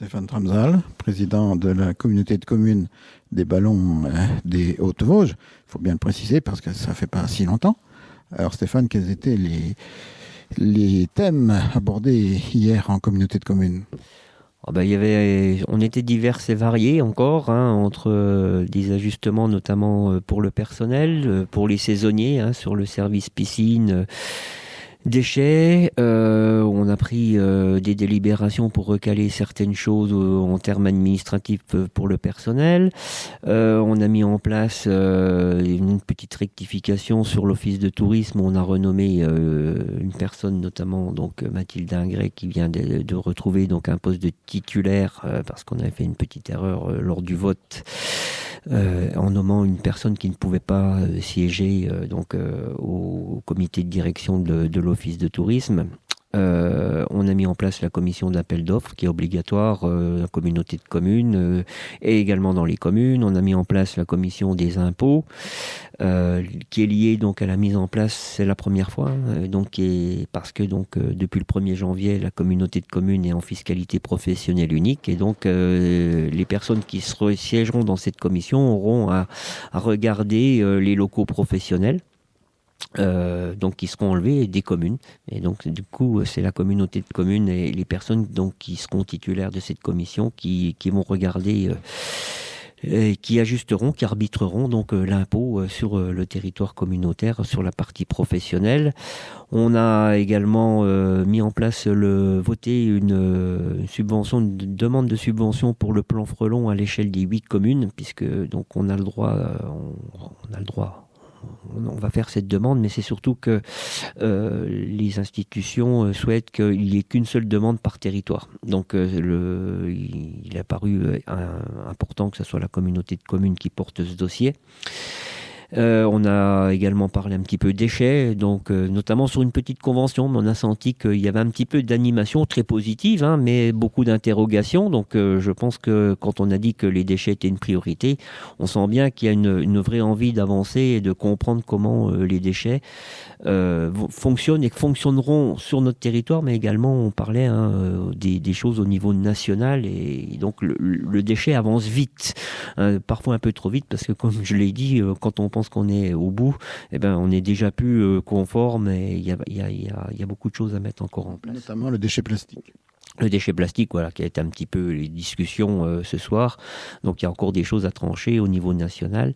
Stéphane Tramsal, président de la communauté de communes des Ballons des Hautes-Vosges. Il faut bien le préciser parce que ça ne fait pas si longtemps. Alors Stéphane, quels étaient les thèmes abordés hier en communauté de communes ? On était divers et variés encore, entre des ajustements notamment pour le personnel, pour les saisonniers, sur le service piscine, déchets. On a pris des délibérations pour recaler certaines choses en termes administratifs pour le personnel. On a mis en place une petite rectification sur l'office de tourisme. On a renommé une personne, notamment donc Mathilde Ingré, qui vient de retrouver donc un poste de titulaire parce qu'on avait fait une petite erreur lors du vote. En nommant une personne qui ne pouvait pas siéger au comité de direction de l'office de tourisme. On a mis en place la commission d'appel d'offres qui est obligatoire, la communauté de communes et également dans les communes. On a mis en place la commission des impôts qui est liée donc à la mise en place, c'est la première fois, parce que depuis le 1er janvier, la communauté de communes est en fiscalité professionnelle unique et donc les personnes qui siégeront dans cette commission auront à regarder les locaux professionnels. Qui seront enlevés des communes et donc du coup c'est la communauté de communes et les personnes donc qui seront titulaires de cette commission qui vont regarder qui ajusteront, qui arbitreront donc l'impôt sur le territoire communautaire sur la partie professionnelle. On a également mis en place voté une subvention, une demande de subvention pour le plan Frelon à l'échelle des 8 communes puisque donc on a le droit on va faire cette demande, mais c'est surtout que les institutions souhaitent qu'il n'y ait qu'une seule demande par territoire. Donc il a paru important que ce soit la communauté de communes qui porte ce dossier. On a également parlé un petit peu déchets, notamment sur une petite convention, mais on a senti qu'il y avait un petit peu d'animation très positive, mais beaucoup d'interrogations. Donc je pense que quand on a dit que les déchets étaient une priorité, on sent bien qu'il y a une vraie envie d'avancer et de comprendre comment les déchets fonctionnent et fonctionneront sur notre territoire, mais également on parlait des choses au niveau national et donc le déchet avance vite, parfois un peu trop vite parce que comme je l'ai dit, quand on pense qu'on est au bout, on est déjà plus conforme et il y a beaucoup de choses à mettre encore en place. Notamment le déchet plastique. Le déchet plastique, qui a été un petit peu les discussions ce soir. Donc il y a encore des choses à trancher au niveau national.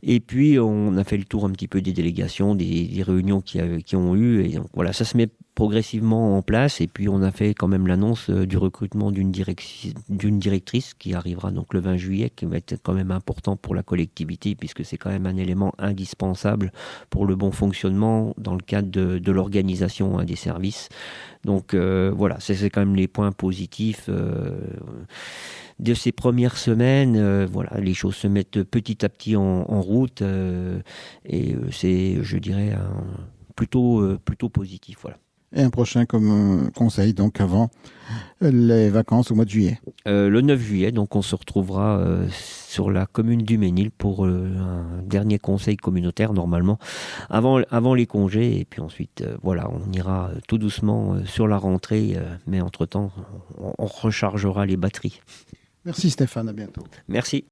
Et puis on a fait le tour un petit peu des délégations, des réunions qui ont eu. Et donc voilà, ça se met progressivement en place. Et puis on a fait quand même l'annonce du recrutement d'une directrice qui arrivera donc le 20 juillet, qui va être quand même important pour la collectivité puisque c'est quand même un élément indispensable pour le bon fonctionnement dans le cadre de l'organisation des services. Donc voilà, c'est quand même les points positifs de ces premières semaines. Voilà, les choses se mettent petit à petit en route et c'est, je dirais, plutôt positif. Voilà. Et un prochain conseil donc avant les vacances au mois de juillet. Le 9 juillet, donc on se retrouvera sur la commune du Ménil pour un dernier conseil communautaire normalement avant les congés et puis ensuite on ira tout doucement sur la rentrée mais entre-temps on rechargera les batteries. Merci Stéphane, à bientôt. Merci.